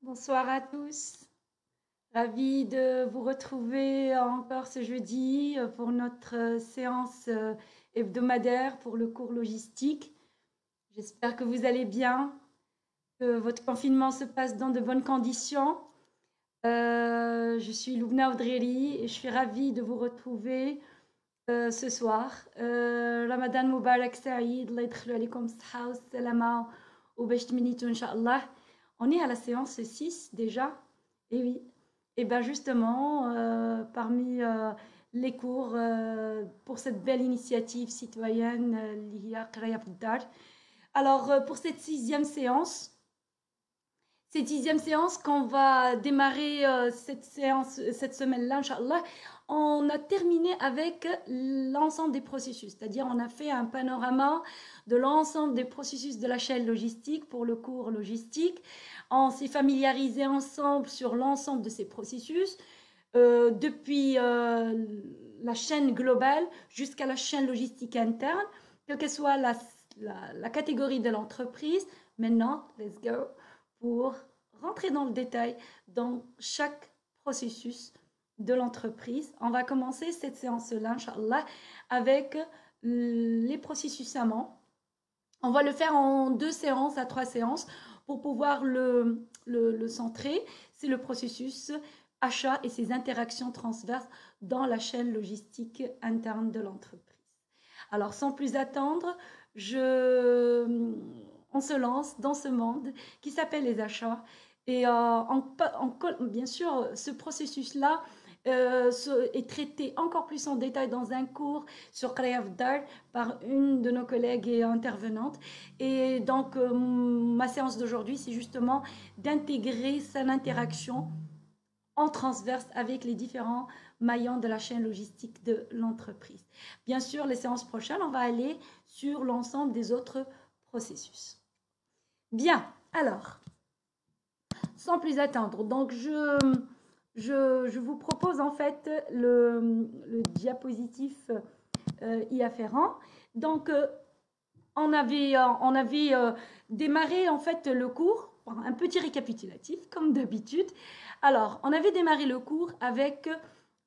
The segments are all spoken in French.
Bonsoir à tous. Ravie de vous retrouver encore ce jeudi pour notre séance hebdomadaire pour le cours logistique. J'espère que vous allez bien, que votre confinement se passe dans de bonnes conditions. Je suis Loubna Oudreri et je suis ravie de vous retrouver ce soir. Ramadan Mubarak Saïd, Allah yadkhlu alaykum as-saha wa salama wa bash tminitu inshallah. On est à la séance 6 déjà. Et oui. Et bien justement, parmi les cours pour cette belle initiative citoyenne, l'IA Qraya Fdar. Alors, pour cette sixième séance qu'on va démarrer cette semaine-là, Inch'Allah, on a terminé avec l'ensemble des processus, c'est-à-dire on a fait un panorama de l'ensemble des processus de la chaîne logistique pour le cours logistique. On s'est familiarisé ensemble sur l'ensemble de ces processus, depuis la chaîne globale jusqu'à la chaîne logistique interne, quelle que soit la catégorie de l'entreprise. Maintenant, let's go pour rentrer dans le détail dans chaque processus de l'entreprise. On va commencer cette séance-là, Inch'Allah, avec les processus amont. On va le faire en 2 séances à 3 séances pour pouvoir le centrer. C'est le processus achat et ses interactions transverses dans la chaîne logistique interne de l'entreprise. Alors, sans plus attendre, on se lance dans ce monde qui s'appelle les achats. Et bien sûr, ce processus-là est traité encore plus en détail dans un cours sur Qraya Fdar par une de nos collègues et intervenantes. Et donc, ma séance d'aujourd'hui, c'est justement d'intégrer son interaction en transverse avec les différents maillons de la chaîne logistique de l'entreprise. Bien sûr, les séances prochaines, on va aller sur l'ensemble des autres processus. Bien, alors, sans plus attendre, donc je vous propose en fait le diapositif y afférent. Donc, on avait démarré en fait le cours, un petit récapitulatif comme d'habitude. Alors, on avait démarré le cours avec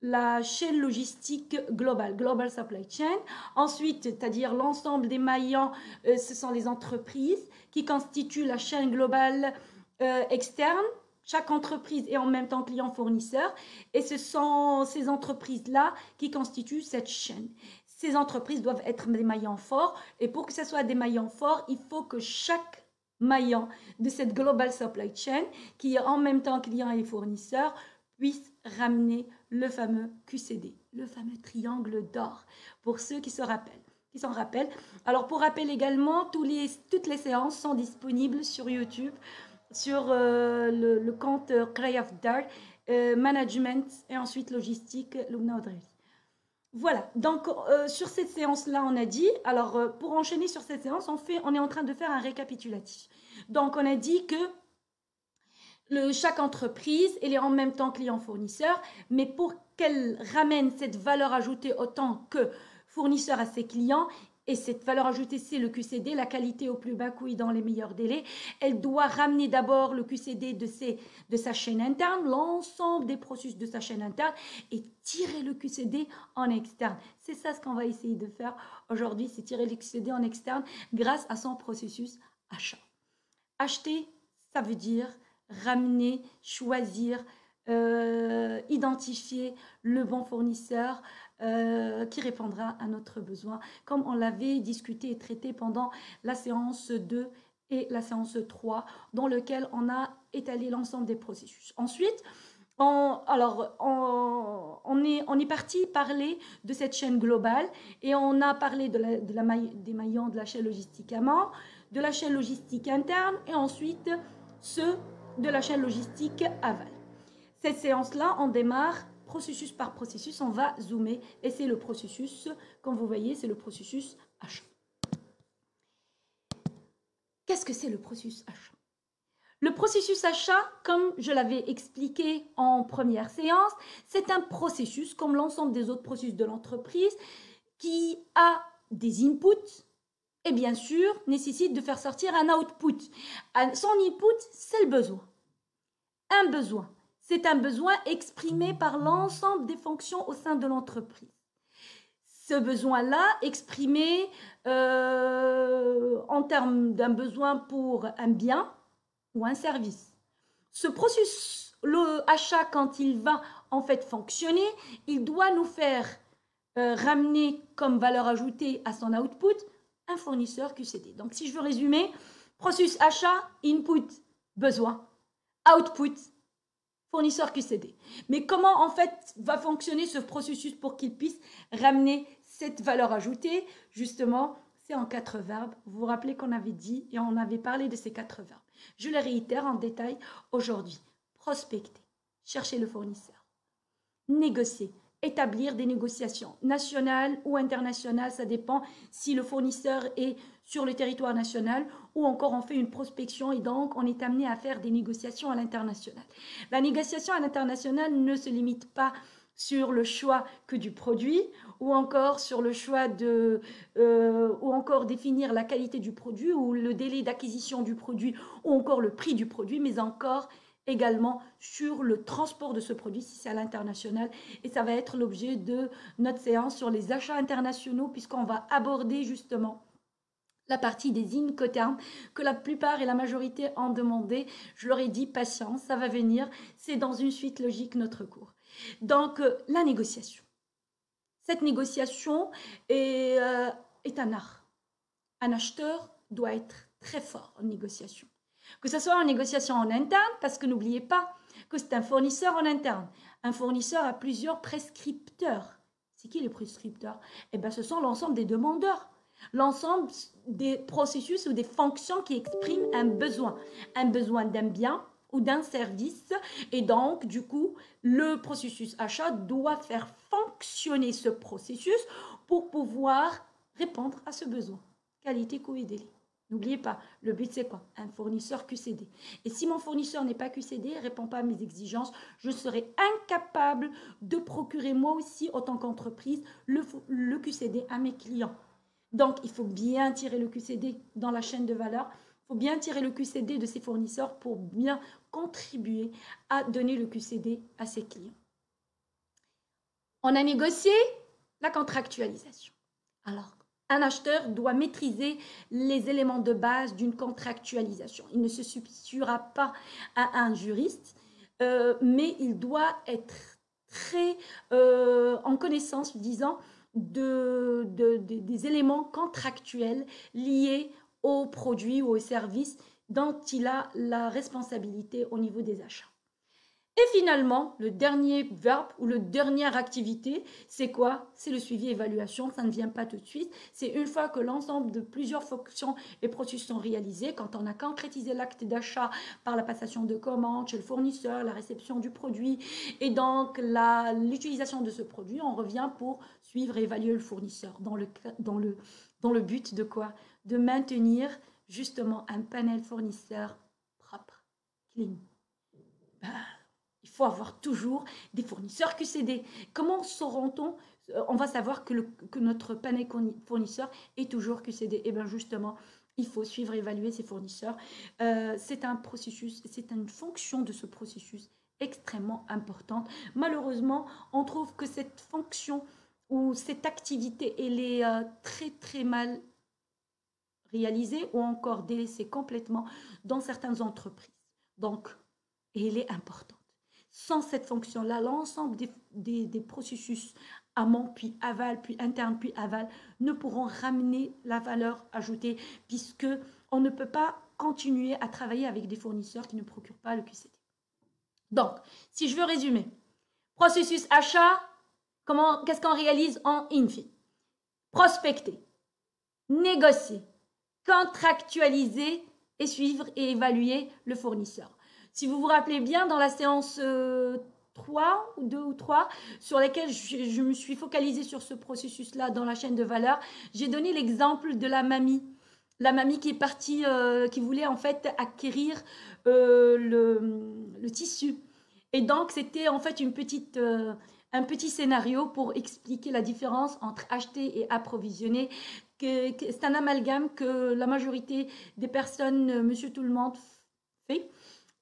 la chaîne logistique globale, Global Supply Chain. Ensuite, c'est-à-dire l'ensemble des maillons, ce sont les entreprises qui constituent la chaîne globale externe. Chaque entreprise est en même temps client-fournisseur et ce sont ces entreprises-là qui constituent cette chaîne. Ces entreprises doivent être des maillons forts et pour que ce soit des maillons forts, il faut que chaque maillon de cette Global Supply Chain, qui est en même temps client et fournisseur, puisse ramener le fameux QCD, le fameux triangle d'or, pour ceux qui s'en rappellent. Alors, pour rappel également, toutes les séances sont disponibles sur YouTube, sur le compte Qraya Fdar, Management et ensuite Logistique, Loubna Oudreri. Voilà, donc sur cette séance-là, on a dit, alors pour enchaîner sur cette séance, on est en train de faire un récapitulatif. Donc on a dit que chaque entreprise, elle est en même temps client-fournisseur, mais pour qu'elle ramène cette valeur ajoutée autant que fournisseur à ses clients, et cette valeur ajoutée, c'est le QCD, la qualité au plus bas coût et dans les meilleurs délais. Elle doit ramener d'abord le QCD de sa chaîne interne, l'ensemble des processus de sa chaîne interne, et tirer le QCD en externe. C'est ça ce qu'on va essayer de faire aujourd'hui, c'est tirer le QCD en externe grâce à son processus achat. Acheter, ça veut dire ramener, choisir, identifier le bon fournisseur qui répondra à notre besoin, comme on l'avait discuté et traité pendant la séance 2 et la séance 3, dans lequel on a étalé l'ensemble des processus. Ensuite, on est parti parler de cette chaîne globale et on a parlé des maillons de la chaîne logistique amont, de la chaîne logistique interne et ensuite ceux de la chaîne logistique aval. Cette séance-là, on démarre processus par processus, on va zoomer et c'est le processus, comme vous voyez, c'est le processus achat. Qu'est-ce que c'est le processus achat? Le processus achat, comme je l'avais expliqué en première séance, c'est un processus, comme l'ensemble des autres processus de l'entreprise, qui a des inputs et bien sûr nécessite de faire sortir un output. Son input, c'est le besoin. un besoin. C'est un besoin exprimé par l'ensemble des fonctions au sein de l'entreprise. Ce besoin-là, exprimé en termes d'un besoin pour un bien ou un service. Ce processus, le achat, quand il va en fait fonctionner, il doit nous faire ramener comme valeur ajoutée à son output un fournisseur QCD. Donc, si je veux résumer, processus achat, input, besoin, output, fournisseur QCD. Mais comment en fait va fonctionner ce processus pour qu'il puisse ramener cette valeur ajoutée? Justement, c'est en 4 verbes. Vous vous rappelez qu'on avait dit et on avait parlé de ces 4 verbes. Je les réitère en détail aujourd'hui. Prospecter, chercher le fournisseur, négocier, établir des négociations nationales ou internationales, ça dépend si le fournisseur est sur le territoire national ou encore on fait une prospection et donc on est amené à faire des négociations à l'international. La négociation à l'international ne se limite pas sur le choix que du produit ou encore sur le choix ou encore définir la qualité du produit ou le délai d'acquisition du produit ou encore le prix du produit, mais encore également sur le transport de ce produit si c'est à l'international. Et ça va être l'objet de notre séance sur les achats internationaux puisqu'on va aborder justement la partie des Incoterms que la plupart et la majorité ont demandé. Je leur ai dit patience, ça va venir, c'est dans une suite logique notre cours. Donc la négociation. Cette négociation est un art. Un acheteur doit être très fort en négociation. Que ce soit en négociation en interne, parce que n'oubliez pas que c'est un fournisseur en interne. Un fournisseur a plusieurs prescripteurs. C'est qui les prescripteurs? Eh bien, ce sont l'ensemble des demandeurs. L'ensemble des processus ou des fonctions qui expriment un besoin d'un bien ou d'un service. Et donc, du coup, le processus achat doit faire fonctionner ce processus pour pouvoir répondre à ce besoin. Qualité, coût et délai. N'oubliez pas, le but c'est quoi? Un fournisseur QCD. Et si mon fournisseur n'est pas QCD, ne répond pas à mes exigences, je serai incapable de procurer moi aussi, en tant qu'entreprise, le QCD à mes clients. Donc, il faut bien tirer le QCD dans la chaîne de valeur. Il faut bien tirer le QCD de ses fournisseurs pour bien contribuer à donner le QCD à ses clients. On a négocié la contractualisation. Alors, un acheteur doit maîtriser les éléments de base d'une contractualisation. Il ne se substituera pas à un juriste, mais il doit être très en connaissance, disons, des éléments contractuels liés aux produits ou aux services dont il a la responsabilité au niveau des achats. Et finalement, le dernier verbe ou la dernière activité, c'est quoi? C'est le suivi-évaluation, ça ne vient pas tout de suite. C'est une fois que l'ensemble de plusieurs fonctions et processus sont réalisés, quand on a concrétisé l'acte d'achat par la passation de commande chez le fournisseur, la réception du produit et donc l'utilisation de ce produit, on revient pour suivre et évaluer le fournisseur dans le but de quoi? De maintenir justement un panel fournisseur propre, clean. Il faut avoir toujours des fournisseurs QCD. Comment saurons-on? On va savoir que notre panel fournisseur est toujours QCD. Et bien justement, il faut suivre et évaluer ces fournisseurs. C'est un processus, c'est une fonction de ce processus extrêmement importante. Malheureusement, on trouve que cette fonction ou cette activité, elle est très très mal réalisée ou encore délaissée complètement dans certaines entreprises. Donc, elle est importante. Sans cette fonction-là, l'ensemble des processus amont, puis aval, puis interne, puis aval, ne pourront ramener la valeur ajoutée puisque on ne peut pas continuer à travailler avec des fournisseurs qui ne procurent pas le QCD. Donc, si je veux résumer, processus achat, qu'est-ce qu'on réalise en infine? Prospecter, négocier, contractualiser et suivre et évaluer le fournisseur. Si vous vous rappelez bien, dans la séance 3 ou 2 ou 3, sur lesquelles je me suis focalisée sur ce processus-là dans la chaîne de valeur, j'ai donné l'exemple de la mamie. La mamie qui est partie, qui voulait en fait acquérir le tissu. Et donc, c'était en fait un petit scénario pour expliquer la différence entre acheter et approvisionner. C'est un amalgame que la majorité des personnes, monsieur tout le monde, fait.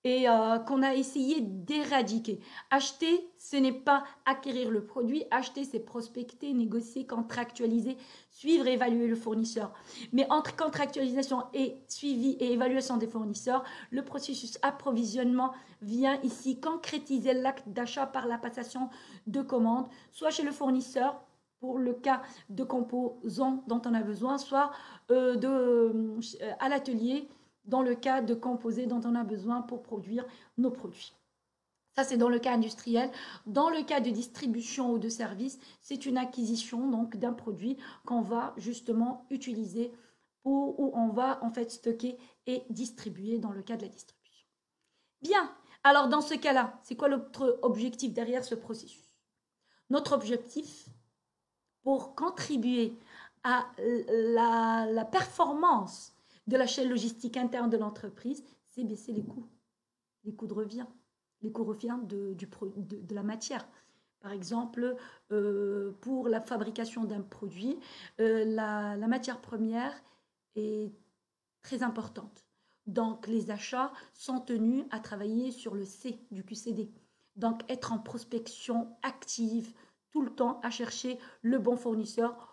et qu'on a essayé d'éradiquer. Acheter, ce n'est pas acquérir le produit. Acheter, c'est prospecter, négocier, contractualiser, suivre et évaluer le fournisseur. Mais entre contractualisation et suivi et évaluation des fournisseurs, le processus approvisionnement vient ici concrétiser l'acte d'achat par la passation de commande, soit chez le fournisseur, pour le cas de composants dont on a besoin, soit à l'atelier, dans le cas de composés dont on a besoin pour produire nos produits. Ça, c'est dans le cas industriel. Dans le cas de distribution ou de service, c'est une acquisition donc d'un produit qu'on va justement utiliser ou on va en fait stocker et distribuer dans le cas de la distribution. Bien, alors dans ce cas-là, c'est quoi notre objectif derrière ce processus? Notre objectif, pour contribuer à la performance de la chaîne logistique interne de l'entreprise, c'est baisser les coûts de revient, les coûts revient de la matière. Par exemple, pour la fabrication d'un produit, la matière première est très importante. Donc, les achats sont tenus à travailler sur le C du QCD. Donc, être en prospection active tout le temps à chercher le bon fournisseur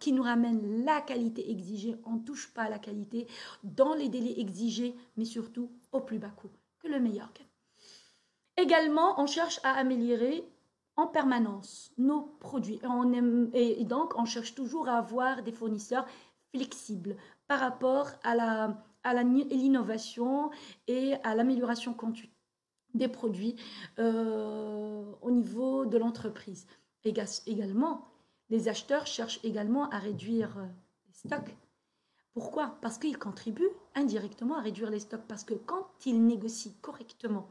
qui nous ramène la qualité exigée. On ne touche pas à la qualité dans les délais exigés, mais surtout au plus bas coût, que le meilleur gagne. Également, on cherche à améliorer en permanence nos produits. Et donc, on cherche toujours à avoir des fournisseurs flexibles par rapport à l'innovation et à l'amélioration continue des produits au niveau de l'entreprise. Également, les acheteurs cherchent également à réduire les stocks. Pourquoi? Parce qu'ils contribuent indirectement à réduire les stocks. Parce que quand ils négocient correctement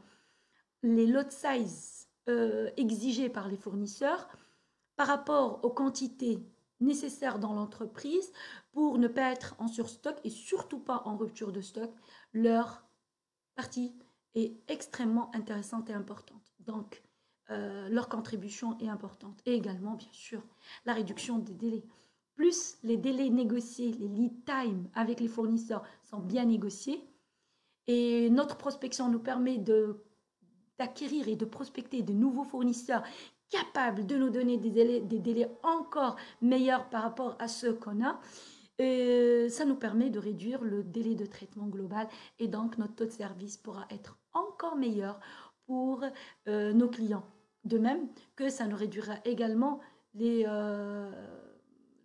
les lot size exigés par les fournisseurs par rapport aux quantités nécessaires dans l'entreprise pour ne pas être en surstock et surtout pas en rupture de stock, leur partie est extrêmement intéressante et importante. Donc, leur contribution est importante. Et également, bien sûr, la réduction des délais. Plus les délais négociés, les lead time avec les fournisseurs sont bien négociés, et notre prospection nous permet d'acquérir et de prospecter de nouveaux fournisseurs capables de nous donner des délais encore meilleurs par rapport à ceux qu'on a. Ça nous permet de réduire le délai de traitement global et donc notre taux de service pourra être encore meilleur pour nos clients. De même que ça nous réduira également le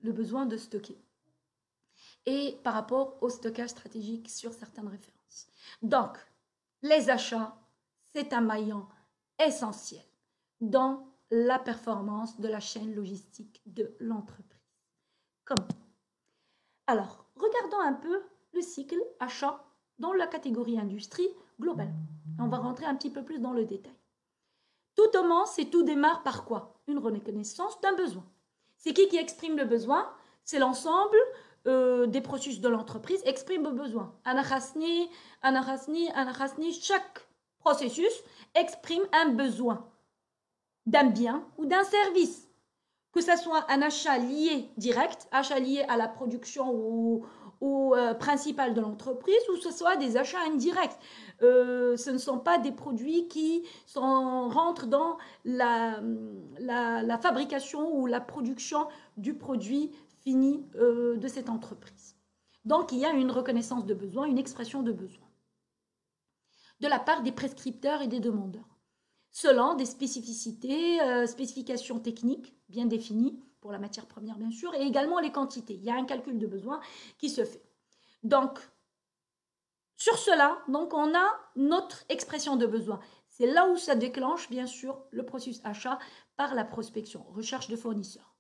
besoin de stocker. Et par rapport au stockage stratégique sur certaines références. Donc, les achats, c'est un maillon essentiel dans la performance de la chaîne logistique de l'entreprise. Comment? Alors, regardons un peu le cycle achat dans la catégorie industrie globale. On va rentrer un petit peu plus dans le détail. Tout commence et tout démarre par quoi? Une reconnaissance d'un besoin. C'est qui exprime le besoin? C'est l'ensemble des processus de l'entreprise exprime le besoin. Chaque processus exprime un besoin d'un bien ou d'un service. Que ce soit un achat lié direct, achat lié à la production ou principal de l'entreprise, ou ce soit des achats indirects. Ce ne sont pas des produits qui rentrent dans la fabrication ou la production du produit fini de cette entreprise. Donc, il y a une reconnaissance de besoin, une expression de besoin de la part des prescripteurs et des demandeurs, selon des spécificités, spécifications techniques bien définies, pour la matière première bien sûr, et également les quantités. Il y a un calcul de besoin qui se fait. Donc, sur cela, donc on a notre expression de besoin. C'est là où ça déclenche bien sûr le processus achat par la prospection, recherche de fournisseurs.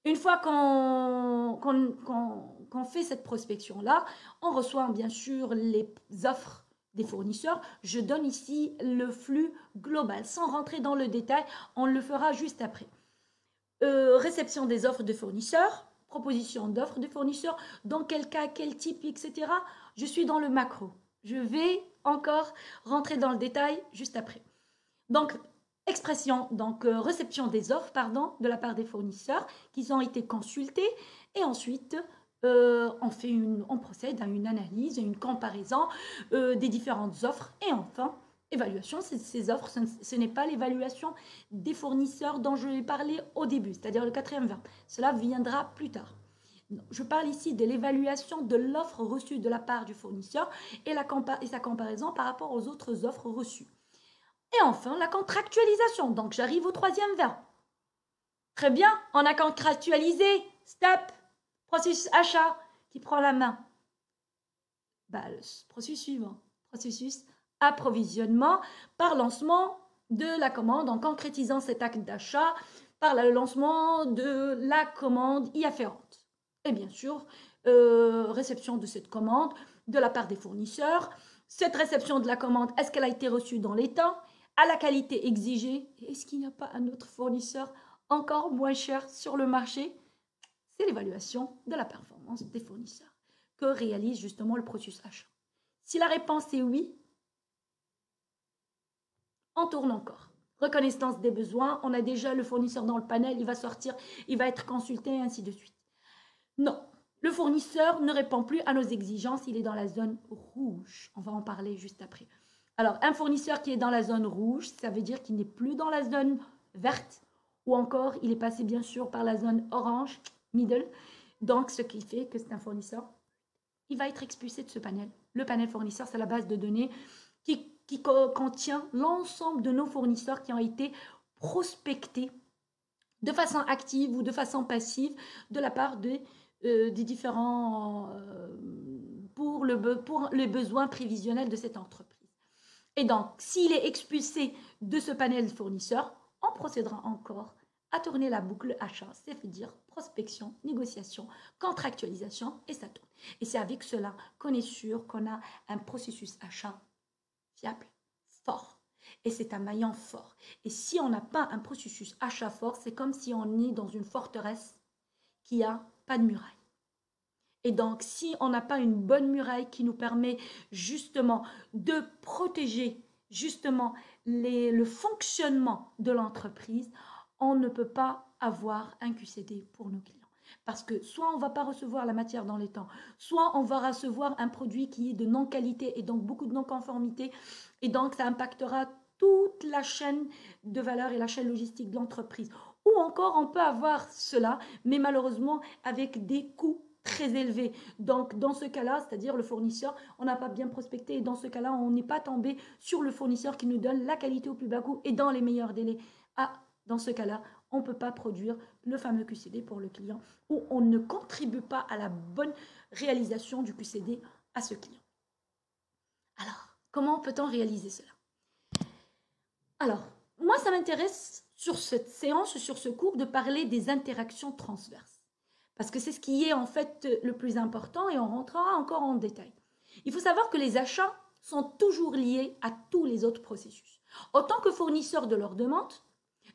Une fois qu'on fait cette prospection-là, on reçoit bien sûr les offres des fournisseurs. Je donne ici le flux global. Sans rentrer dans le détail, on le fera juste après. Réception des offres de fournisseurs, proposition d'offres de fournisseurs, dans quel cas, quel type, etc. Je suis dans le macro. Je vais encore rentrer dans le détail juste après. Donc, réception des offres, de la part des fournisseurs qui ont été consultés et ensuite on procède à une analyse, à une comparaison des différentes offres. Et enfin, évaluation, ces offres, ce n'est pas l'évaluation des fournisseurs dont je vais parler au début, c'est-à-dire le quatrième verbe. Cela viendra plus tard. Je parle ici de l'évaluation de l'offre reçue de la part du fournisseur et sa comparaison par rapport aux autres offres reçues. Et enfin, la contractualisation. Donc, j'arrive au troisième verbe. Très bien, on a contractualisé. Stop. Processus achat qui prend la main. Le processus suivant. Processus approvisionnement par lancement de la commande en concrétisant cet acte d'achat par le lancement de la commande y afférente. Et bien sûr, réception de cette commande de la part des fournisseurs. Cette réception de la commande, est-ce qu'elle a été reçue dans les temps, à la qualité exigée? Est-ce qu'il n'y a pas un autre fournisseur encore moins cher sur le marché? C'est l'évaluation de la performance des fournisseurs que réalise justement le processus achat. Si la réponse est oui, on tourne encore. Reconnaissance des besoins, on a déjà le fournisseur dans le panel, il va sortir, il va être consulté, et ainsi de suite. Non, le fournisseur ne répond plus à nos exigences, il est dans la zone rouge. On va en parler juste après. Alors, un fournisseur qui est dans la zone rouge, ça veut dire qu'il n'est plus dans la zone verte, ou encore, il est passé bien sûr par la zone orange, middle. Donc, ce qui fait que c'est un fournisseur, il va être expulsé de ce panel. Le panel fournisseur, c'est la base de données qui contient l'ensemble de nos fournisseurs qui ont été prospectés de façon active ou de façon passive de la part des différents pour les besoins prévisionnels de cette entreprise. Et donc, s'il est expulsé de ce panel fournisseur, on procédera encore à tourner la boucle achat, c'est-à-dire prospection, négociation, contractualisation, et ça tourne. Et c'est avec cela qu'on est sûr qu'on a un processus achat fiable, fort. Et c'est un maillon fort. Et si on n'a pas un processus achat fort, c'est comme si on est dans une forteresse qui n'a pas de muraille. Et donc, si on n'a pas une bonne muraille qui nous permet justement de protéger justement le fonctionnement de l'entreprise, on ne peut pas avoir un QCD pour nos clients. Parce que soit on ne va pas recevoir la matière dans les temps, soit on va recevoir un produit qui est de non-qualité et donc beaucoup de non-conformité. Et donc, ça impactera toute la chaîne de valeur et la chaîne logistique de l'entreprise. Ou encore, on peut avoir cela, mais malheureusement avec des coûts très élevés. Donc, dans ce cas-là, c'est-à-dire le fournisseur, on n'a pas bien prospecté et dans ce cas-là, on n'est pas tombé sur le fournisseur qui nous donne la qualité au plus bas coût et dans les meilleurs délais. Dans ce cas-là, on ne peut pas produire le fameux QCD pour le client ou on ne contribue pas à la bonne réalisation du QCD à ce client. Alors, comment peut-on réaliser cela? Alors, moi, ça m'intéresse sur cette séance, sur ce cours, de parler des interactions transverses. Parce que c'est ce qui est en fait le plus important et on rentrera encore en détail. Il faut savoir que les achats sont toujours liés à tous les autres processus. Autant que fournisseurs de leurs demandes,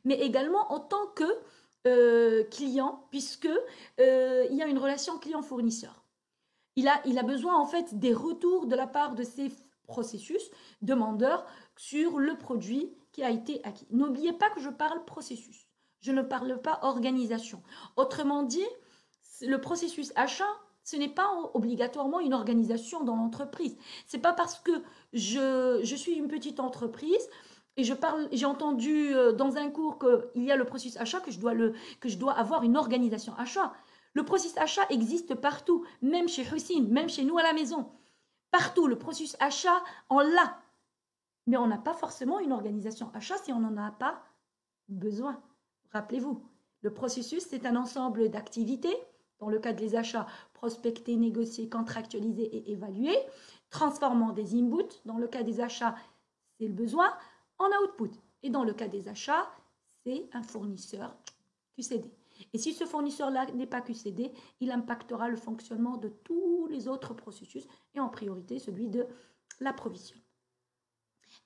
mais également en tant que client, puisque il y a une relation client-fournisseur. Il a besoin en fait des retours de la part de ces processus demandeurs sur le produit qui a été acquis. N'oubliez pas que je parle processus, je ne parle pas organisation. Autrement dit, le processus achat, ce n'est pas obligatoirement une organisation dans l'entreprise. Ce n'est pas parce que je suis une petite entreprise et j'ai entendu dans un cours qu'il y a le processus achat que je dois avoir une organisation achat. Le processus achat existe partout, même chez Hussein, même chez nous à la maison. Partout, le processus achat, on l'a. Mais on n'a pas forcément une organisation achat si on n'en a pas besoin. Rappelez-vous, le processus, c'est un ensemble d'activités. Dans le cas des achats, prospecter, négocier, contractualiser et évaluer. Transformant des inputs. Dans le cas des achats, c'est le besoin en output. Et dans le cas des achats, c'est un fournisseur QCD. Et si ce fournisseur-là n'est pas QCD, il impactera le fonctionnement de tous les autres processus et en priorité celui de l'approvisionnement.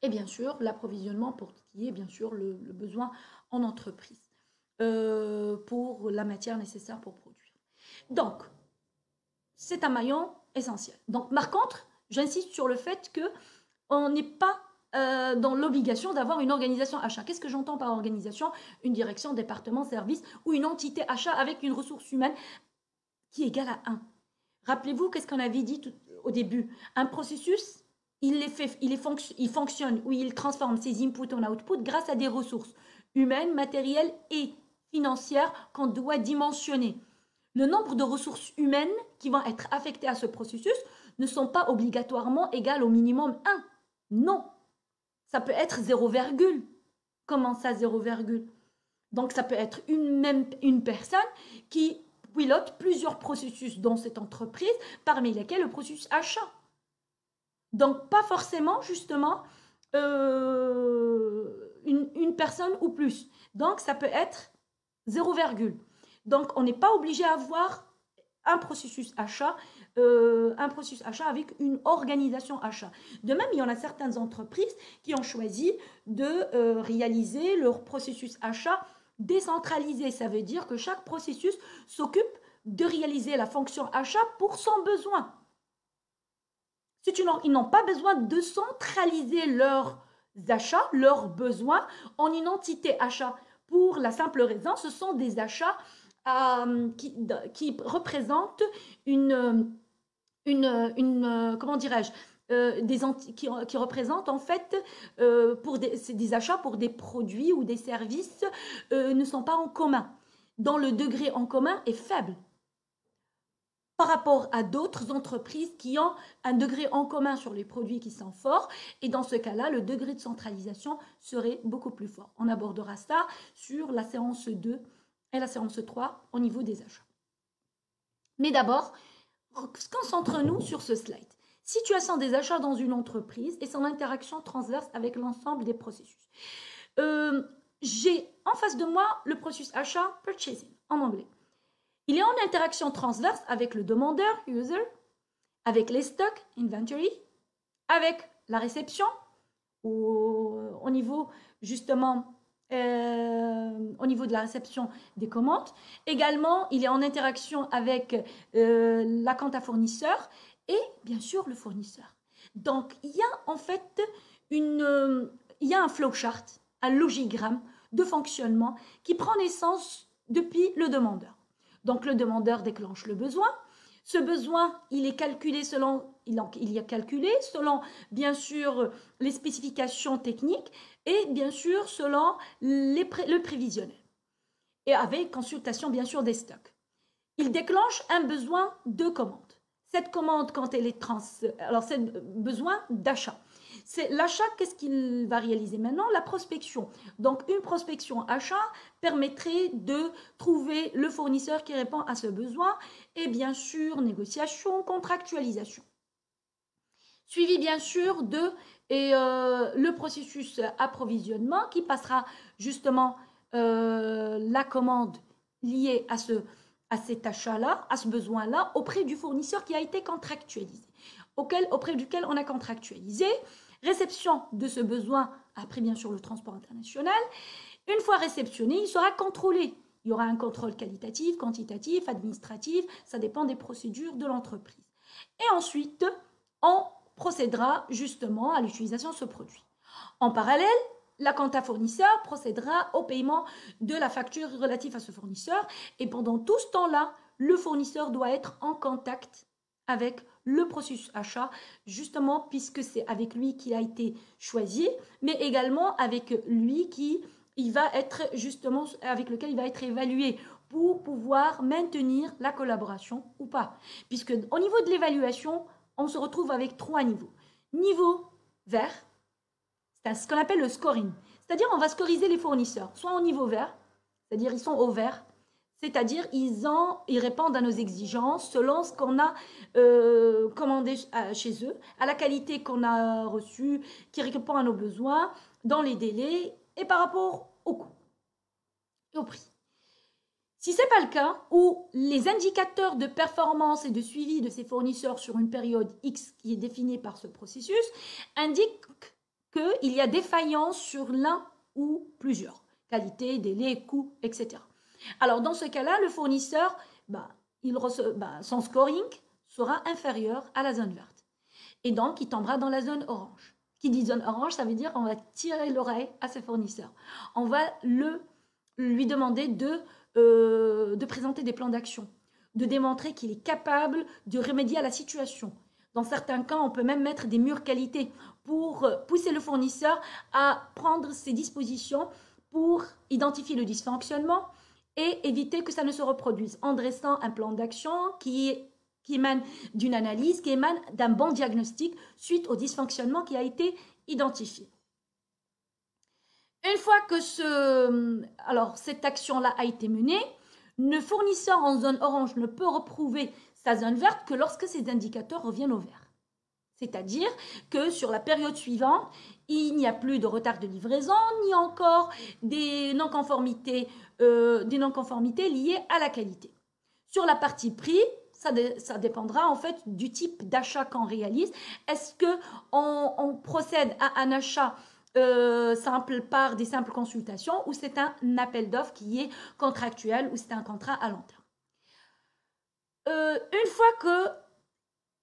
Et bien sûr, l'approvisionnement pour ce qui est bien sûr le besoin en entreprise pour la matière nécessaire pour produire. Donc, c'est un maillon essentiel. Donc, par contre, j'insiste sur le fait qu'on n'est pas dans l'obligation d'avoir une organisation achat. Qu'est-ce que j'entends par organisation? Une direction, département, service ou une entité achat avec une ressource humaine qui est égale à 1. Rappelez-vous, qu'est-ce qu'on avait dit au début? Un processus, il fonctionne ou il transforme ses inputs en output grâce à des ressources humaines, matérielles et financières qu'on doit dimensionner. Le nombre de ressources humaines qui vont être affectées à ce processus ne sont pas obligatoirement égales au minimum 1. Non, ça peut être 0, comment ça 0, donc ça peut être une personne qui pilote plusieurs processus dans cette entreprise, parmi lesquels le processus achat. Donc pas forcément justement une personne ou plus. Donc ça peut être 0, donc on n'est pas obligé d'avoir un processus achat avec une organisation achat. De même, il y en a certaines entreprises qui ont choisi de réaliser leur processus achat décentralisé. Ça veut dire que chaque processus s'occupe de réaliser la fonction achat pour son besoin. Ils n'ont pas besoin de centraliser leurs achats, leurs besoins en une entité achat. Pour la simple raison, ce sont des achats qui représentent comment dirais-je, qui représentent en fait des achats pour des produits ou des services ne sont pas en commun, dont le degré en commun est faible par rapport à d'autres entreprises qui ont un degré en commun sur les produits qui sont forts, et dans ce cas-là, le degré de centralisation serait beaucoup plus fort. On abordera ça sur la séance 2 et la séance 3 au niveau des achats. Mais d'abord, concentrons-nous sur ce slide. Situation des achats dans une entreprise et son interaction transverse avec l'ensemble des processus. J'ai en face de moi le processus achat, purchasing, en anglais. Il est en interaction transverse avec le demandeur, user, avec les stocks, inventory, avec la réception, au niveau justement, au niveau de la réception des commandes. Également, il est en interaction avec la compte à fournisseur et bien sûr le fournisseur. Donc, il y a en fait il y a un flowchart, un logigramme de fonctionnement qui prend naissance depuis le demandeur. Donc, le demandeur déclenche le besoin. Ce besoin, il est calculé selon, bien sûr, les spécifications techniques et bien sûr selon le prévisionnel. Et avec consultation, bien sûr, des stocks. Il déclenche un besoin de commande. Cette commande, quand elle est alors c'est besoin d'achat. C'est l'achat, qu'est-ce qu'il va réaliser maintenant? La prospection. Donc, une prospection achat permettrait de trouver le fournisseur qui répond à ce besoin et bien sûr, négociation, contractualisation. Suivi bien sûr de le processus approvisionnement qui passera justement la commande liée à cet achat-là, à ce besoin-là, auprès du fournisseur qui a été contractualisé, auprès duquel on a contractualisé. Réception de ce besoin, après bien sûr le transport international. Une fois réceptionné, il sera contrôlé. Il y aura un contrôle qualitatif, quantitatif, administratif, ça dépend des procédures de l'entreprise. Et ensuite, on procédera justement à l'utilisation de ce produit. En parallèle, la compta fournisseur procédera au paiement de la facture relative à ce fournisseur et pendant tout ce temps-là, le fournisseur doit être en contact avec le processus achat, justement puisque c'est avec lui qu'il a été choisi, mais également avec lui avec lequel il va être évalué pour pouvoir maintenir la collaboration ou pas. Puisque au niveau de l'évaluation, on se retrouve avec 3 niveaux. Niveau vert, c'est ce qu'on appelle le scoring. C'est-à-dire on va scoriser les fournisseurs, soit au niveau vert, c'est-à-dire ils sont au vert, c'est-à-dire ils répondent à nos exigences selon ce qu'on a commandé chez eux, à la qualité qu'on a reçue, qui répond à nos besoins, dans les délais et par rapport au coût et au prix. Si ce n'est pas le cas, ou les indicateurs de performance et de suivi de ces fournisseurs sur une période X qui est définie par ce processus indiquent qu'il y a défaillance sur l'un ou plusieurs, qualité, délai, coût, etc. Alors, dans ce cas-là, le fournisseur, son scoring sera inférieur à la zone verte. Et donc, il tombera dans la zone orange. Qui dit zone orange, ça veut dire qu'on va tirer l'oreille à ce fournisseur. On va lui demander de présenter des plans d'action de démontrer qu'il est capable de remédier à la situation. Dans certains cas, on peut même mettre des murs qualité pour pousser le fournisseur à prendre ses dispositions pour identifier le dysfonctionnement et éviter que ça ne se reproduise en dressant un plan d'action qui émane d'une analyse, qui émane d'un bon diagnostic suite au dysfonctionnement qui a été identifié. Une fois que cette action-là a été menée, le fournisseur en zone orange ne peut retrouver sa zone verte que lorsque ces indicateurs reviennent au vert. C'est-à-dire que sur la période suivante, il n'y a plus de retard de livraison, ni encore des non-conformités liées à la qualité. Sur la partie prix, ça dépendra en fait du type d'achat qu'on réalise. Est-ce qu'on procède à un achat simple par des simples consultations ou c'est un appel d'offres qui est contractuel ou c'est un contrat à long terme. Une fois que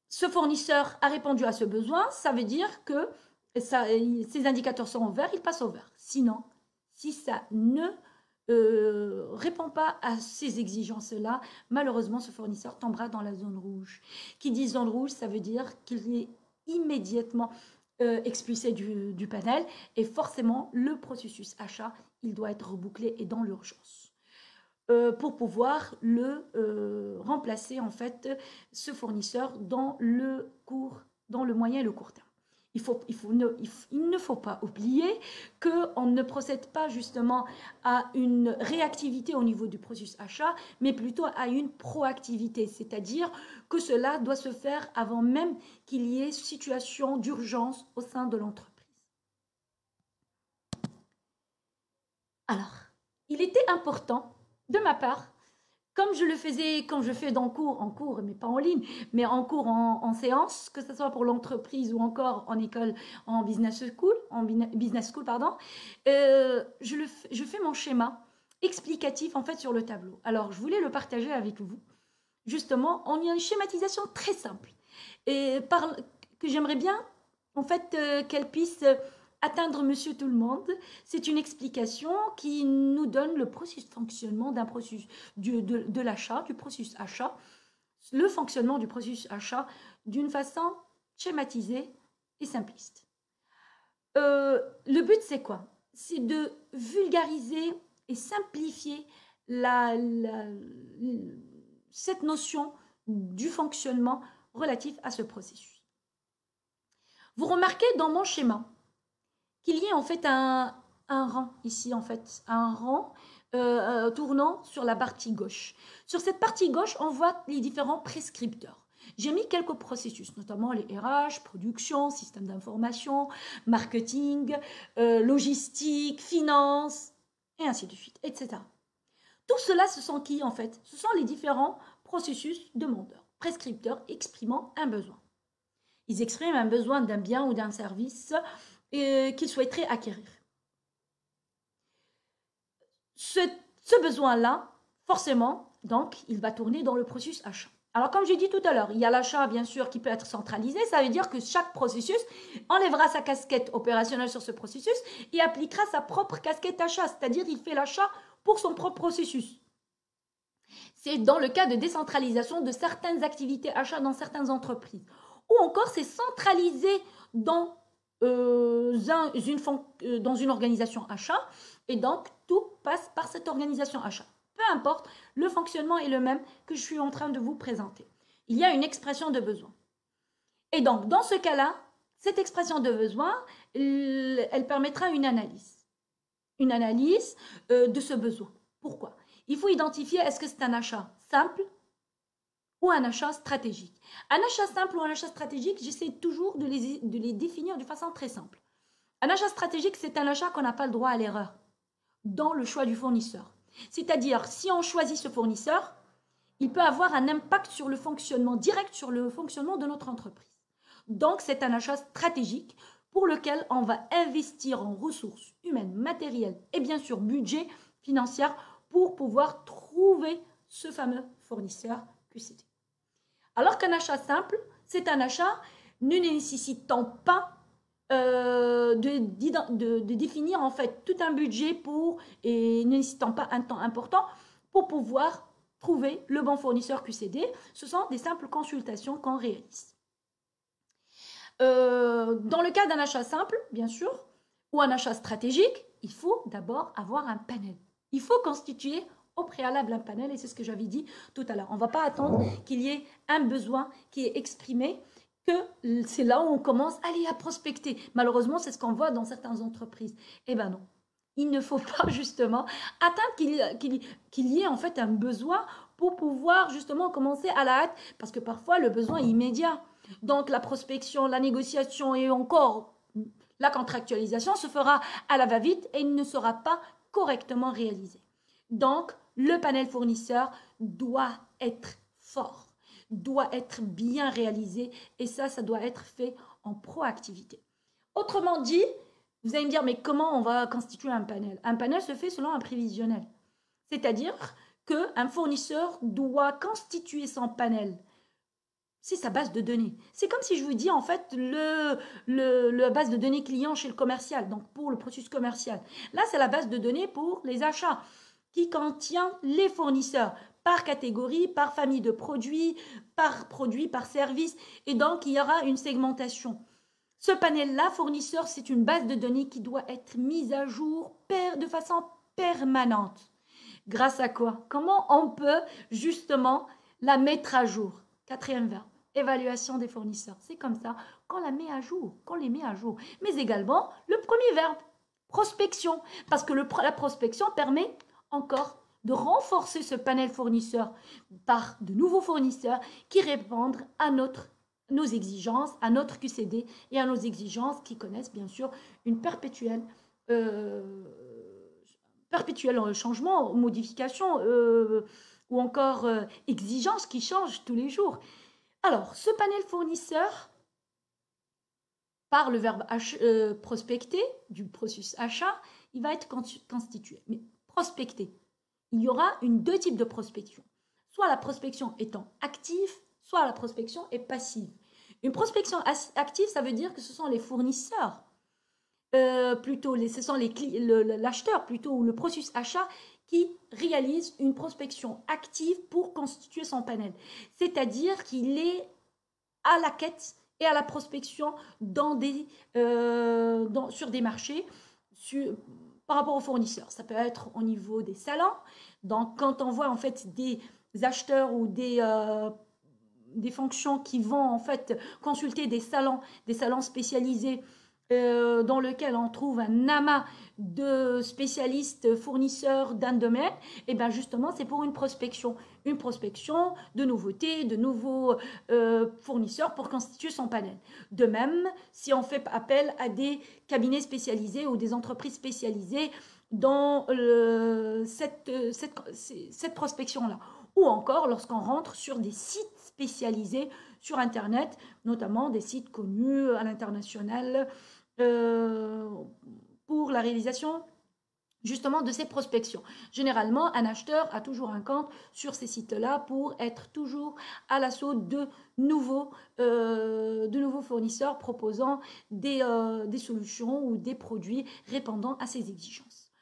ce fournisseur a répondu à ce besoin, ça veut dire que ces indicateurs sont au vert, ils passent au vert. Sinon, si ça ne répond pas à ces exigences-là, malheureusement, ce fournisseur tombera dans la zone rouge. Qui dit zone rouge, ça veut dire qu'il est immédiatement expulsé du panel et forcément, le processus achat, il doit être rebouclé et dans l'urgence. Pour pouvoir remplacer en fait ce fournisseur dans le moyen et le court terme. Il ne faut pas oublier qu'on ne procède pas justement à une réactivité au niveau du processus achat, mais plutôt à une proactivité, c'est-à-dire que cela doit se faire avant même qu'il y ait situation d'urgence au sein de l'entreprise. Alors, il était important de ma part, comme je le faisais quand je fais en cours, mais pas en ligne, mais en cours en séance, que ce soit pour l'entreprise ou encore en école, en business school, je fais mon schéma explicatif en fait sur le tableau. Alors, je voulais le partager avec vous. Justement, on y a une schématisation très simple et que j'aimerais bien en fait qu'elle puisse atteindre monsieur tout le monde. C'est une explication qui nous donne le processus de fonctionnement d'un processus de l'achat, du processus achat, le fonctionnement du processus achat d'une façon schématisée et simpliste. Le but, c'est quoi? C'est de vulgariser et simplifier cette notion du fonctionnement relatif à ce processus. Vous remarquez dans mon schéma qu'il y ait en fait un rang ici, en fait, un rang tournant sur la partie gauche. Sur cette partie gauche, on voit les différents prescripteurs. J'ai mis quelques processus, notamment les RH, production, système d'information, marketing, logistique, finance, et ainsi de suite, etc. Tout cela, ce sont qui en fait? Ce sont les différents processus demandeurs, prescripteurs exprimant un besoin. Ils expriment un besoin d'un bien ou d'un service qu'ils souhaiteraient acquérir. Ce besoin-là, forcément, donc, il va tourner dans le processus achat. Alors, comme j'ai dit tout à l'heure, il y a l'achat, bien sûr, qui peut être centralisé. Ça veut dire que chaque processus enlèvera sa casquette opérationnelle sur ce processus et appliquera sa propre casquette achat, c'est-à-dire il fait l'achat pour son propre processus. C'est dans le cas de décentralisation de certaines activités achats dans certaines entreprises. Ou encore, c'est centralisé dans une organisation achat et donc tout passe par cette organisation achat. Peu importe, le fonctionnement est le même que je suis en train de vous présenter. Il y a une expression de besoin. Et donc, dans ce cas-là, cette expression de besoin, elle permettra une analyse. Une analyse de ce besoin. Pourquoi? Il faut identifier est-ce que c'est un achat simple ou un achat stratégique. Un achat simple ou un achat stratégique, j'essaie toujours de les définir de façon très simple. Un achat stratégique, c'est un achat qu'on n'a pas le droit à l'erreur dans le choix du fournisseur. C'est-à-dire, si on choisit ce fournisseur, il peut avoir un impact sur le fonctionnement, direct sur le fonctionnement de notre entreprise. Donc, c'est un achat stratégique pour lequel on va investir en ressources humaines, matérielles et bien sûr budget financier pour pouvoir trouver ce fameux fournisseur QCD. Alors qu'un achat simple, c'est un achat ne nécessitant pas de définir en fait tout un budget et ne nécessitant pas un temps important pour pouvoir trouver le bon fournisseur QCD. Ce sont des simples consultations qu'on réalise. Dans le cas d'un achat simple, bien sûr, ou un achat stratégique, il faut d'abord avoir un panel. Il faut constituer au préalable un panel, et c'est ce que j'avais dit tout à l'heure. On ne va pas attendre qu'il y ait un besoin qui est exprimé, que c'est là où on commence à prospecter. Malheureusement, c'est ce qu'on voit dans certaines entreprises. Eh bien non, il ne faut pas justement attendre qu'il y ait en fait un besoin pour pouvoir justement commencer à la hâte, parce que parfois le besoin est immédiat. Donc la prospection, la négociation et encore la contractualisation se fera à la va-vite et il ne sera pas correctement réalisé. Donc le panel fournisseur doit être fort, doit être bien réalisé et ça doit être fait en proactivité. Autrement dit, vous allez me dire, mais comment on va constituer un panel? Un panel se fait selon un prévisionnel. C'est-à-dire qu'un fournisseur doit constituer son panel. C'est sa base de données. C'est comme si je vous dis, en fait, la base de données client chez le commercial, donc pour le processus commercial. Là, c'est la base de données pour les achats qui contient les fournisseurs par catégorie, par famille de produits, par service. Et donc, il y aura une segmentation. Ce panel-là, fournisseur, c'est une base de données qui doit être mise à jour de façon permanente. Grâce à quoi? Comment on peut justement la mettre à jour? Quatrième verbe, évaluation des fournisseurs. C'est comme ça qu'on la met à jour, qu'on les met à jour. Mais également, le premier verbe, prospection. Parce que la prospection permet encore de renforcer ce panel fournisseur par de nouveaux fournisseurs qui répondent à nos exigences, à notre QCD et à nos exigences qui connaissent bien sûr une perpétuel changement, modification ou encore exigence qui change tous les jours. Alors, ce panel fournisseur, par le verbe prospecter, du processus achat, il va être constitué. Mais prospecter, il y aura deux types de prospection. Soit la prospection étant active, soit la prospection est passive. Une prospection active, ça veut dire que ce sont les fournisseurs, ce sont l'acheteur plutôt, ou le processus achat qui réalise une prospection active pour constituer son panel. C'est-à-dire qu'il est à la quête et à la prospection sur des marchés par rapport aux fournisseurs. Ça peut être au niveau des salons. Donc, quand on voit en fait des acheteurs ou des fonctions qui vont en fait consulter des salons spécialisés dans lequel on trouve un amas de spécialistes fournisseurs d'un domaine, et bien justement c'est pour une prospection de nouveautés, de nouveaux fournisseurs pour constituer son panel. De même, si on fait appel à des cabinets spécialisés ou des entreprises spécialisées dans cette prospection-là, ou encore lorsqu'on rentre sur des sites spécialisés sur Internet, notamment des sites connus à l'international, pour la réalisation justement de ces prospections. Généralement, un acheteur a toujours un compte sur ces sites-là pour être toujours à l'assaut de nouveaux fournisseurs proposant des solutions ou des produits répondant à ces exigences.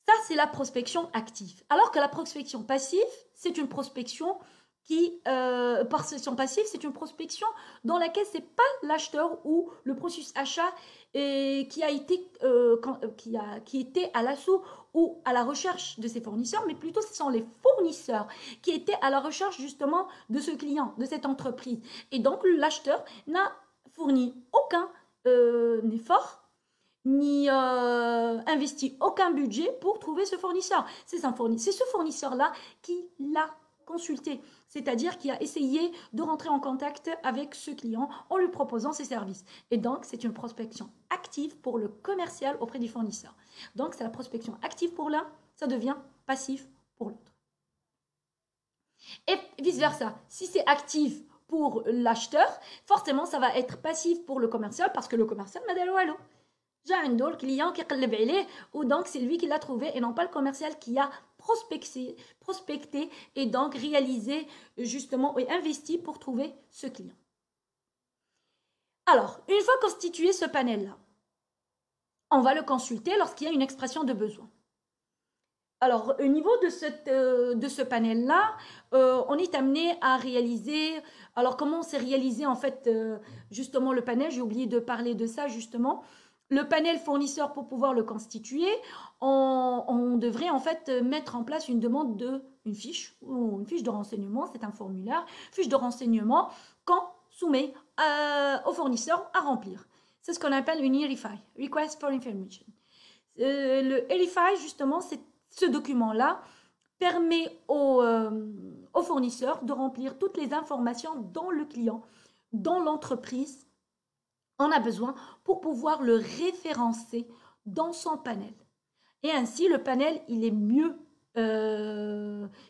Ça, c'est la prospection active. Alors que la prospection passive, c'est une prospection prospection passive, c'est une prospection dans laquelle c'est pas l'acheteur ou le processus achat qui était à l'assaut ou à la recherche de ses fournisseurs, mais plutôt ce sont les fournisseurs qui étaient à la recherche justement de ce client, de cette entreprise. Et donc l'acheteur n'a fourni aucun effort ni investi aucun budget pour trouver ce fournisseur. C'est ce fournisseur-là qui l'a consulté, c'est-à-dire qui a essayé de rentrer en contact avec ce client en lui proposant ses services. Et donc, c'est une prospection active pour le commercial auprès du fournisseur. Donc, c'est la prospection active pour l'un, ça devient passif pour l'autre. Et vice-versa, si c'est actif pour l'acheteur, forcément, ça va être passif pour le commercial parce que le commercial m'a dit allô. J'ai un le client qui est ou donc c'est lui qui l'a trouvé et non pas le commercial qui a prospecté et donc réalisé justement et investi pour trouver ce client. Alors, une fois constitué ce panel-là, on va le consulter lorsqu'il y a une expression de besoin. Alors, au niveau de ce panel-là, on est amené à réaliser. Alors, comment c'est réalisé en fait justement le panel? J'ai oublié de parler de ça justement. Le panel fournisseur, pour pouvoir le constituer, on devrait en fait mettre en place une demande une fiche ou une fiche de renseignement. C'est un formulaire, fiche de renseignement qu'on soumet au fournisseur à remplir. C'est ce qu'on appelle une RFI, Request for Information. Le RFI, justement, c'est ce document-là permet au fournisseur de remplir toutes les informations dont le client, dont l'entreprise en a besoin pour pouvoir le référencer dans son panel. Et ainsi, le panel, il est mieux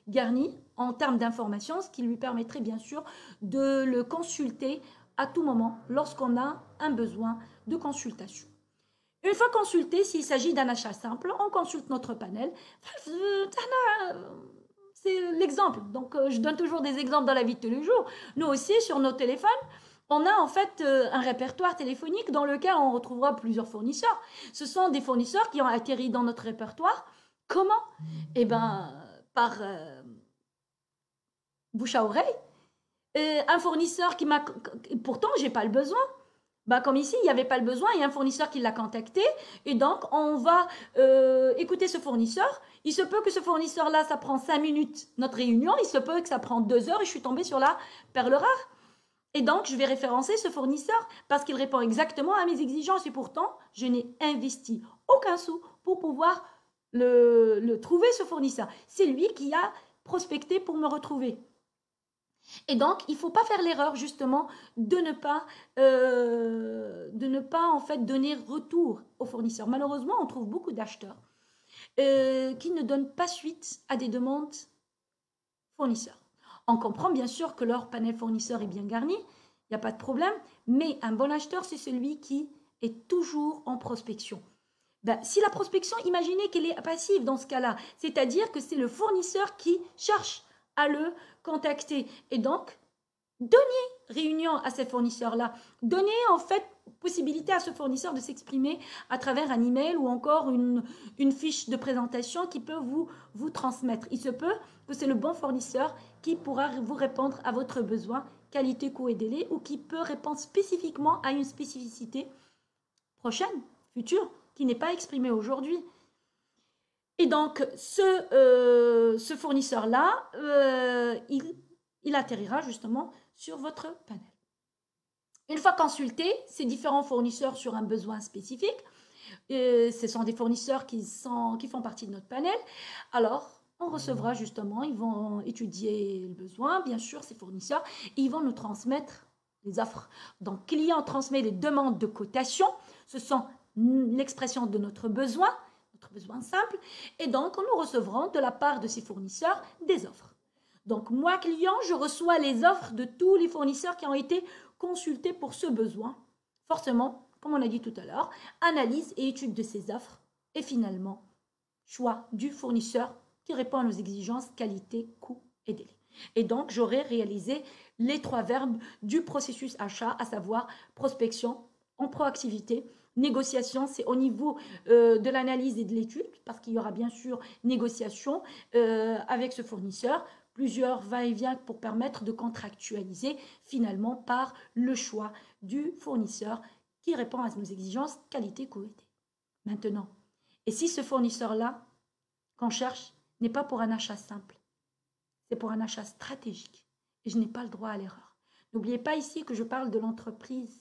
garni en termes d'informations, ce qui lui permettrait bien sûr de le consulter à tout moment lorsqu'on a un besoin de consultation. Une fois consulté, s'il s'agit d'un achat simple, on consulte notre panel. C'est l'exemple. Donc, je donne toujours des exemples dans la vie de tous les jours. Nous aussi, sur nos téléphones, on a en fait un répertoire téléphonique dans lequel on retrouvera plusieurs fournisseurs. Ce sont des fournisseurs qui ont atterri dans notre répertoire. Comment? Eh bien, par bouche à oreille. Un fournisseur qui m'a... Pourtant, je n'ai pas le besoin. Bah, comme ici, il n'y avait pas le besoin, il y a un fournisseur qui l'a contacté et donc on va écouter ce fournisseur. Il se peut que ce fournisseur-là, ça prend 5 minutes notre réunion, il se peut que ça prend 2 heures et je suis tombée sur la perle rare. Et donc, je vais référencer ce fournisseur parce qu'il répond exactement à mes exigences et pourtant, je n'ai investi aucun sou pour pouvoir le trouver, ce fournisseur. C'est lui qui a prospecté pour me retrouver. Et donc, il ne faut pas faire l'erreur justement de ne pas en fait donner retour aux fournisseurs. Malheureusement, on trouve beaucoup d'acheteurs qui ne donnent pas suite à des demandes fournisseurs. On comprend bien sûr que leur panel fournisseur est bien garni, il n'y a pas de problème, mais un bon acheteur, c'est celui qui est toujours en prospection. Ben, si la prospection, imaginez qu'elle est passive dans ce cas-là, c'est-à-dire que c'est le fournisseur qui cherche à le contacter. Et donc, donnez réunion à ces fournisseurs-là. Donnez en fait possibilité à ce fournisseur de s'exprimer à travers un email ou encore une fiche de présentation qui peut vous transmettre. Il se peut que c'est le bon fournisseur qui pourra vous répondre à votre besoin, qualité, coût et délai, ou qui peut répondre spécifiquement à une spécificité prochaine, future, qui n'est pas exprimée aujourd'hui. Et donc, ce fournisseur-là, il atterrira justement sur votre panel. Une fois consulté ces différents fournisseurs sur un besoin spécifique, ce sont des fournisseurs qui font partie de notre panel, alors on recevra justement, ils vont étudier le besoin, bien sûr, ces fournisseurs, et ils vont nous transmettre les offres. Donc, client transmet les demandes de cotation, ce sont l'expression de notre besoin simple, et donc nous recevrons de la part de ces fournisseurs des offres. Donc moi, client, je reçois les offres de tous les fournisseurs qui ont été consultés pour ce besoin. Forcément, comme on a dit tout à l'heure, analyse et étude de ces offres, et finalement, choix du fournisseur qui répond à nos exigences qualité, coût et délai. Et donc, j'aurai réalisé les 3 verbes du processus achat, à savoir prospection, en proactivité, négociation, c'est au niveau de l'analyse et de l'étude, parce qu'il y aura bien sûr négociation avec ce fournisseur, plusieurs va-et-vient pour permettre de contractualiser finalement par le choix du fournisseur qui répond à nos exigences qualité, coût et délai. Maintenant, et si ce fournisseur-là qu'on cherche n'est pas pour un achat simple, c'est pour un achat stratégique, et je n'ai pas le droit à l'erreur. N'oubliez pas ici que je parle de l'entreprise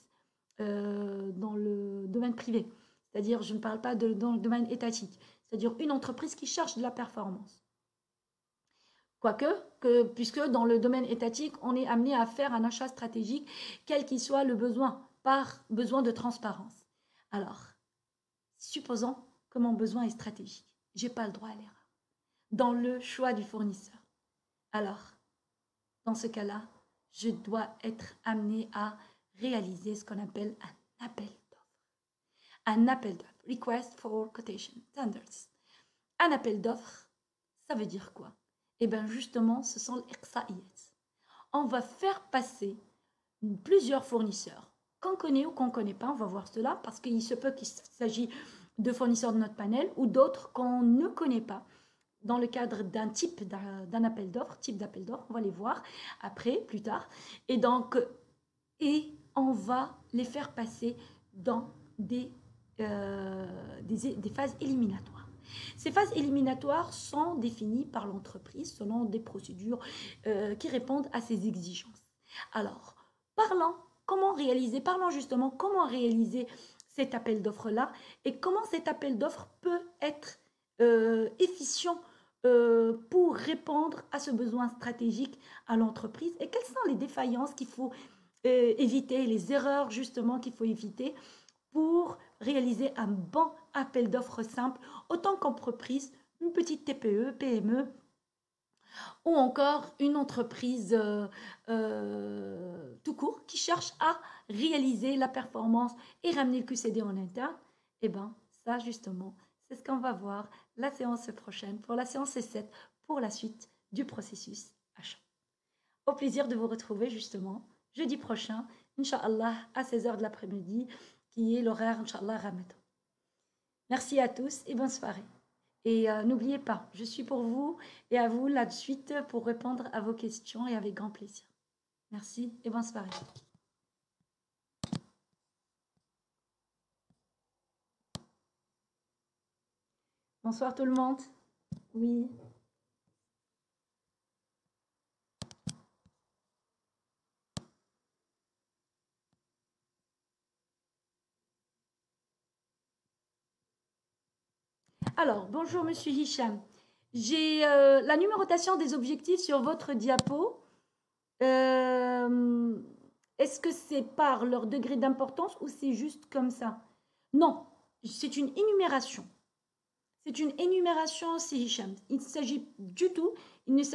dans le domaine privé, c'est-à-dire je ne parle pas dans le domaine étatique, c'est-à-dire une entreprise qui cherche de la performance. Quoique, puisque dans le domaine étatique, on est amené à faire un achat stratégique, quel qu'il soit le besoin, par besoin de transparence. Alors, supposons que mon besoin est stratégique, je n'ai pas le droit à l'erreur dans le choix du fournisseur. Alors, dans ce cas-là, je dois être amené à réaliser ce qu'on appelle un appel d'offres. Un appel d'offres, Request for Quotation Standards. Un appel d'offres, ça veut dire quoi? Eh bien justement, ce sont les XAIS. On va faire passer plusieurs fournisseurs qu'on connaît ou qu'on ne connaît pas, on va voir cela, parce qu'il se peut qu'il s'agisse de fournisseurs de notre panel ou d'autres qu'on ne connaît pas. dans le cadre d'un type d'un appel d'offres, on va les voir après, plus tard. Et donc, on va les faire passer dans des phases éliminatoires. Ces phases éliminatoires sont définies par l'entreprise selon des procédures qui répondent à ces exigences. Alors, parlons justement comment réaliser cet appel d'offres-là et comment cet appel d'offres peut être efficient pour répondre à ce besoin stratégique à l'entreprise et quelles sont les défaillances qu'il faut éviter, les erreurs justement qu'il faut éviter pour réaliser un bon appel d'offres simple, autant qu'entreprise, une petite TPE, PME, ou encore une entreprise tout court qui cherche à réaliser la performance et ramener le QCD en interne. Et bien, ça justement, c'est ce qu'on va voir la séance prochaine, pour la séance 7, pour la suite du processus achat. Au plaisir de vous retrouver justement jeudi prochain, Inch'Allah, à 16h de l'après-midi, qui est l'horaire, Inch'Allah, Ramadan. Merci à tous et bonne soirée. Et n'oubliez pas, je suis pour vous et à vous là de suite pour répondre à vos questions et avec grand plaisir. Merci et bonne soirée. Bonsoir tout le monde. Oui. Alors, bonjour Monsieur Hicham. J'ai la numérotation des objectifs sur votre diapo. Est-ce que c'est par leur degré d'importance ou c'est juste comme ça? Non, c'est une énumération. C'est une énumération, c'est Hicham. Il ne s'agit du tout, il ne s'agit